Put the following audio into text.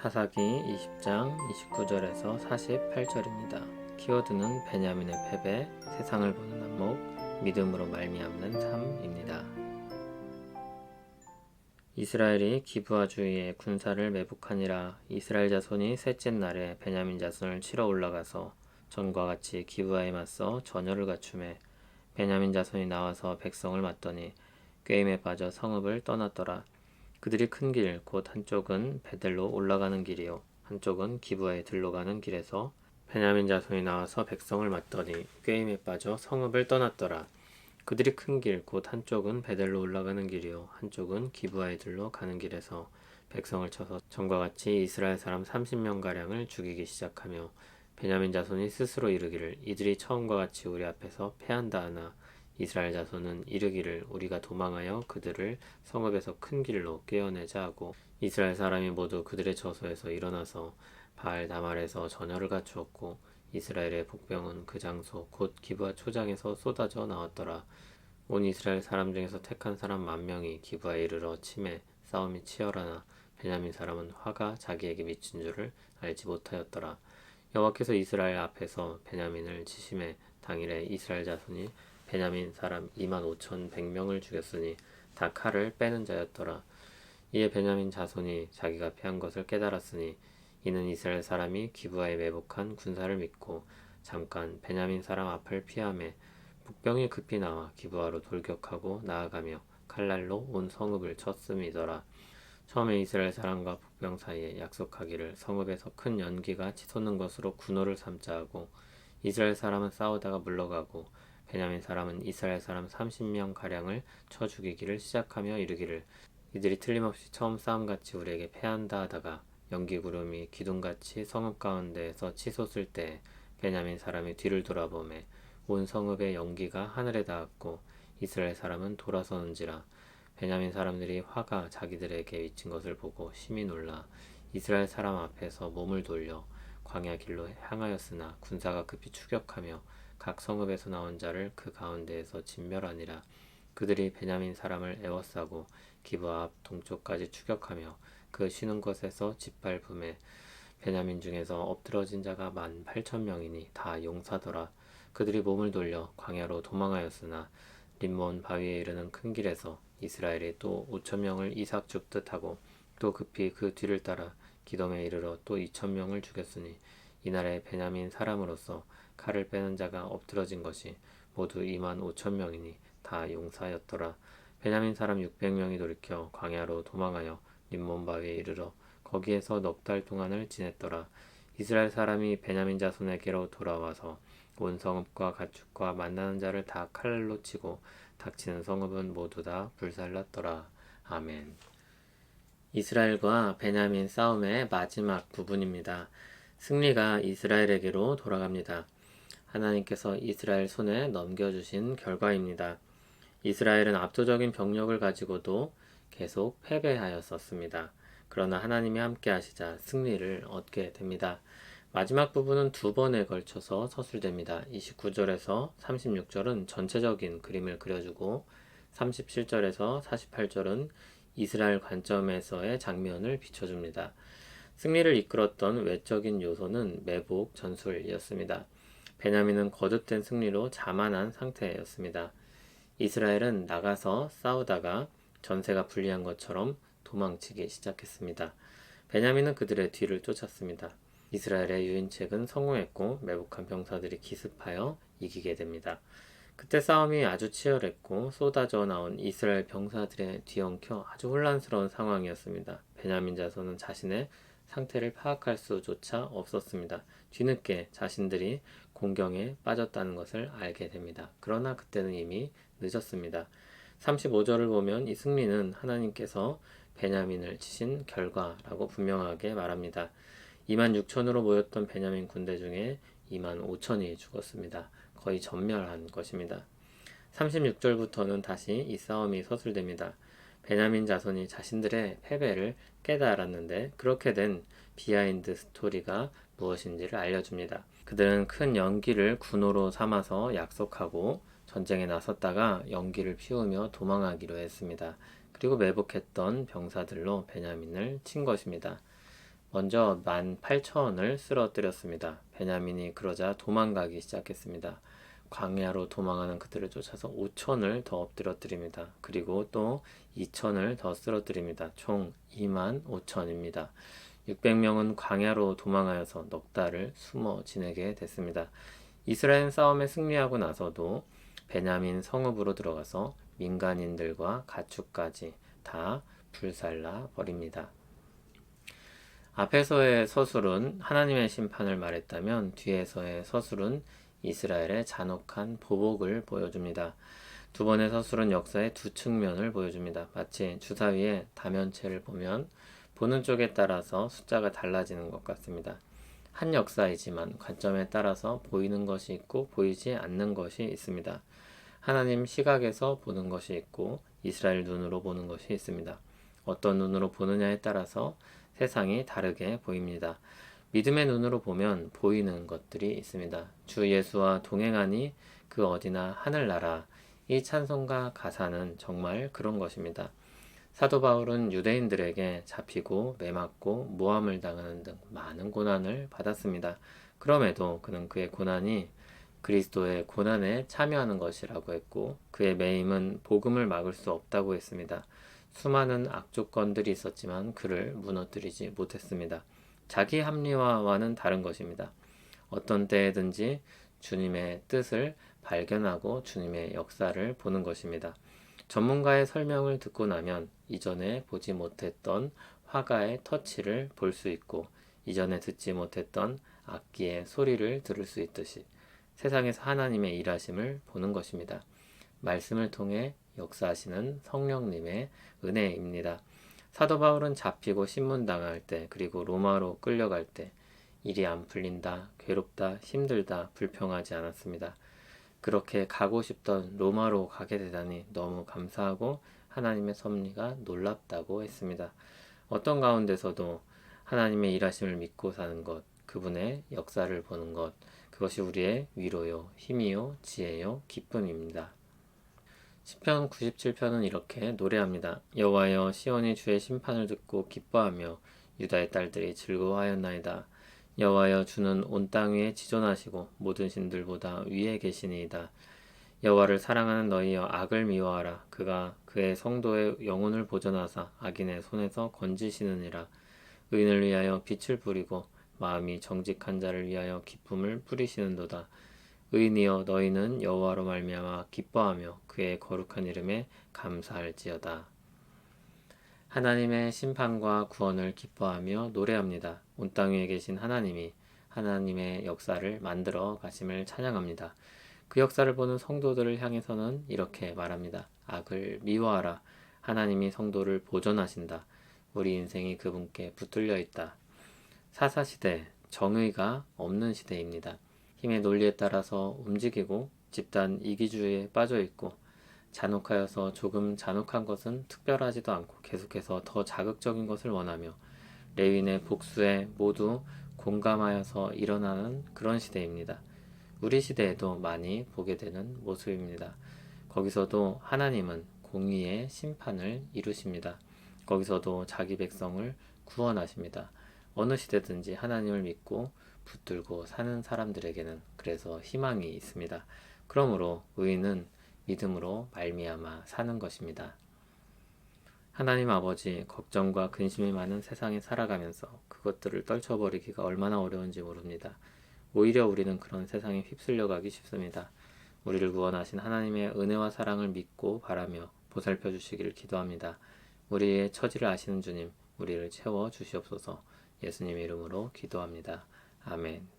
사사기 20장 29절에서 48절입니다. 키워드는 베냐민의 패배, 세상을 보는 안목, 믿음으로 말미암는 삶입니다. 이스라엘이 기브아 주위에 군사를 매복하니라. 이스라엘 자손이 셋째 날에 베냐민 자손을 치러 올라가서 전과 같이 기브아에 맞서 전열을 갖추매 베냐민 자손이 나와서 백성을 맞더니 꾀임에 빠져 성읍을 떠났더라. 그들이 큰 길, 곧 한쪽은 베델로 올라가는 길이요 한쪽은 기브아에 들러가는 길에서 베냐민 자손이 나와서 백성을 맞더니 꾀임에 빠져 성읍을 떠났더라. 그들이 큰 길, 곧 한쪽은 베델로 올라가는 길이요 한쪽은 기브아에 들러가는 길에서 백성을 쳐서 전과 같이 이스라엘 사람 30명가량을 죽이기 시작하며 베냐민 자손이 스스로 이르기를 이들이 처음과 같이 우리 앞에서 패한다 하나 이스라엘 자손은 이르기를 우리가 도망하여 그들을 성읍에서 큰 길로 꿰어내자 하고 이스라엘 사람이 모두 그들의 저소에서 일어나서 바알 다말에서 전열을 갖추었고 이스라엘의 복병은 그 장소 곧 기브아 초장에서 쏟아져 나왔더라. 온 이스라엘 사람 중에서 택한 사람 10,000명이 기브아에 이르러 치매 싸움이 치열하나 베냐민 사람은 화가 자기에게 미친 줄을 알지 못하였더라. 여호와께서 이스라엘 앞에서 베냐민을 치심해 당일에 이스라엘 자손이 베냐민 사람 25,100명을 죽였으니 다 칼을 빼는 자였더라. 이에 베냐민 자손이 자기가 패한 것을 깨달았으니 이는 이스라엘 사람이 기브아에 매복한 군사를 믿고 잠깐 베냐민 사람 앞을 피하매 북병이 급히 나와 기브아로 돌격하고 나아가며 칼날로 온 성읍을 쳤음이더라. 처음에 이스라엘 사람과 북병 사이에 약속하기를 성읍에서 큰 연기가 치솟는 것으로 군호를 삼자 하고 이스라엘 사람은 싸우다가 물러가고 베냐민 사람은 이스라엘 사람 30명가량을 쳐 죽이기를 시작하며 이르기를 이들이 틀림없이 처음 싸움같이 우리에게 패한다 하다가 연기 구름이 기둥같이 성읍 가운데에서 치솟을 때 베냐민 사람이 뒤를 돌아보매 온 성읍의 연기가 하늘에 닿았고 이스라엘 사람은 돌아서는지라. 베냐민 사람들이 화가 자기들에게 미친 것을 보고 심히 놀라 이스라엘 사람 앞에서 몸을 돌려 광야 길로 향하였으나 군사가 급히 추격하며 각 성읍에서 나온 자를 그 가운데에서 진멸하니라. 그들이 베냐민 사람을 에워싸고 기브아 앞 동쪽까지 추격하며 그 쉬는 곳에서 짓밟음에 베냐민 중에서 엎드러진 자가 18,000명이니 다 용사더라. 그들이 몸을 돌려 광야로 도망하였으나 림몬 바위에 이르는 큰 길에서 이스라엘이 또 5,000명을 이삭 죽듯 하고 또 급히 그 뒤를 따라 기돔에 이르러 또 2,000명을 죽였으니 이날에 베냐민 사람으로서 칼을 빼는 자가 엎드러진 것이 모두 25,000명이니 다 용사였더라. 베냐민 사람 600명이 돌이켜 광야로 도망하여 림몬 바위에 이르러 거기에서 넉 달 동안을 지냈더라. 이스라엘 사람이 베냐민 자손에게로 돌아와서 온 성읍과 가축과 만나는 자를 다 칼로 치고 닥치는 성읍은 모두 다 불살랐더라. 아멘. 이스라엘과 베냐민 싸움의 마지막 부분입니다. 승리가 이스라엘에게로 돌아갑니다. 하나님께서 이스라엘 손에 넘겨주신 결과입니다. 이스라엘은 압도적인 병력을 가지고도 계속 패배하였었습니다. 그러나 하나님이 함께 하시자 승리를 얻게 됩니다. 마지막 부분은 2번에 걸쳐서 서술됩니다. 29절에서 36절은 전체적인 그림을 그려주고 37절에서 48절은 이스라엘 관점에서의 장면을 비춰줍니다. 승리를 이끌었던 외적인 요소는 매복 전술이었습니다. 베냐민은 거듭된 승리로 자만한 상태였습니다. 이스라엘은 나가서 싸우다가 전세가 불리한 것처럼 도망치기 시작했습니다. 베냐민은 그들의 뒤를 쫓았습니다. 이스라엘의 유인책은 성공했고 매복한 병사들이 기습하여 이기게 됩니다. 그때 싸움이 아주 치열했고 쏟아져 나온 이스라엘 병사들의 뒤엉켜 아주 혼란스러운 상황이었습니다. 베냐민 자손은 자신의 상태를 파악할 수조차 없었습니다. 뒤늦게 자신들이 공경에 빠졌다는 것을 알게 됩니다. 그러나 그때는 이미 늦었습니다. 35절을 보면 이 승리는 하나님께서 베냐민을 치신 결과라고 분명하게 말합니다. 26,000으로 모였던 베냐민 군대 중에 25,000이 죽었습니다. 거의 전멸한 것입니다. 36절부터는 다시 이 싸움이 서술됩니다. 베냐민 자손이 자신들의 패배를 깨달았는데 그렇게 된 비하인드 스토리가 무엇인지를 알려줍니다. 그들은 큰 연기를 군호로 삼아서 약속하고 전쟁에 나섰다가 연기를 피우며 도망하기로 했습니다. 그리고 매복했던 병사들로 베냐민을 친 것입니다. 먼저 18,000원을 쓰러뜨렸습니다. 베냐민이 그러자 도망가기 시작했습니다. 광야로 도망하는 그들을 쫓아서 5,000을 더 엎드려뜨립니다. 그리고 또 2,000을 더 쓰러뜨립니다. 총 25,000입니다. 600명은 광야로 도망하여서 넉 달을 숨어 지내게 됐습니다. 이스라엘 싸움에 승리하고 나서도 베냐민 성읍으로 들어가서 민간인들과 가축까지 다 불살라 버립니다. 앞에서의 서술은 하나님의 심판을 말했다면 뒤에서의 서술은 이스라엘의 잔혹한 보복을 보여줍니다. 두 번의 서술은 역사의 두 측면을 보여줍니다. 마치 주사위의 다면체를 보면 보는 쪽에 따라서 숫자가 달라지는 것 같습니다. 한 역사이지만 관점에 따라서 보이는 것이 있고 보이지 않는 것이 있습니다. 하나님 시각에서 보는 것이 있고 이스라엘 눈으로 보는 것이 있습니다. 어떤 눈으로 보느냐에 따라서 세상이 다르게 보입니다. 믿음의 눈으로 보면 보이는 것들이 있습니다. 주 예수와 동행하니 그 어디나 하늘나라. 이 찬송가 가사는 정말 그런 것입니다. 사도 바울은 유대인들에게 잡히고 매맞고 모함을 당하는 등 많은 고난을 받았습니다. 그럼에도 그는 그의 고난이 그리스도의 고난에 참여하는 것이라고 했고 그의 매임은 복음을 막을 수 없다고 했습니다. 수많은 악조건들이 있었지만 그를 무너뜨리지 못했습니다. 자기 합리화와는 다른 것입니다. 어떤 때에든지 주님의 뜻을 발견하고 주님의 역사를 보는 것입니다. 전문가의 설명을 듣고 나면 이전에 보지 못했던 화가의 터치를 볼 수 있고 이전에 듣지 못했던 악기의 소리를 들을 수 있듯이 세상에서 하나님의 일하심을 보는 것입니다. 말씀을 통해 역사하시는 성령님의 은혜입니다. 사도 바울은 잡히고 신문당할 때 그리고 로마로 끌려갈 때 일이 안 풀린다, 괴롭다, 힘들다, 불평하지 않았습니다. 그렇게 가고 싶던 로마로 가게 되다니 너무 감사하고 하나님의 섭리가 놀랍다고 했습니다. 어떤 가운데서도 하나님의 일하심을 믿고 사는 것, 그분의 역사를 보는 것, 그것이 우리의 위로요, 힘이요, 지혜요, 기쁨입니다. 시편 97편은 이렇게 노래합니다. 여호와여 시온이 주의 심판을 듣고 기뻐하며 유다의 딸들이 즐거워하였나이다. 여호와여 주는 온 땅 위에 지존하시고 모든 신들보다 위에 계시니이다. 여호와를 사랑하는 너희여 악을 미워하라. 그가 그의 성도의 영혼을 보존하사 악인의 손에서 건지시느니라. 의인을 위하여 빛을 뿌리고 마음이 정직한 자를 위하여 기쁨을 뿌리시는도다. 의인이여 너희는 여호와로 말미암아 기뻐하며 그의 거룩한 이름에 감사할지어다. 하나님의 심판과 구원을 기뻐하며 노래합니다. 온 땅 위에 계신 하나님이 하나님의 역사를 만들어 가심을 찬양합니다. 그 역사를 보는 성도들을 향해서는 이렇게 말합니다. 악을 미워하라. 하나님이 성도를 보존하신다. 우리 인생이 그분께 붙들려 있다. 사사시대, 정의가 없는 시대입니다. 힘의 논리에 따라서 움직이고 집단 이기주의에 빠져 있고 잔혹하여서 조금 잔혹한 것은 특별하지도 않고 계속해서 더 자극적인 것을 원하며 레위인의 복수에 모두 공감하여서 일어나는 그런 시대입니다. 우리 시대에도 많이 보게 되는 모습입니다. 거기서도 하나님은 공의의 심판을 이루십니다. 거기서도 자기 백성을 구원하십니다. 어느 시대든지 하나님을 믿고 붙들고 사는 사람들에게는 그래서 희망이 있습니다. 그러므로 의인은 믿음으로 말미암아 사는 것입니다. 하나님 아버지, 걱정과 근심이 많은 세상에 살아가면서 그것들을 떨쳐버리기가 얼마나 어려운지 모릅니다. 오히려 우리는 그런 세상에 휩쓸려 가기 쉽습니다. 우리를 구원하신 하나님의 은혜와 사랑을 믿고 바라며 보살펴 주시기를 기도합니다. 우리의 처지를 아시는 주님, 우리를 채워 주시옵소서. 예수님의 이름으로 기도합니다. 아멘.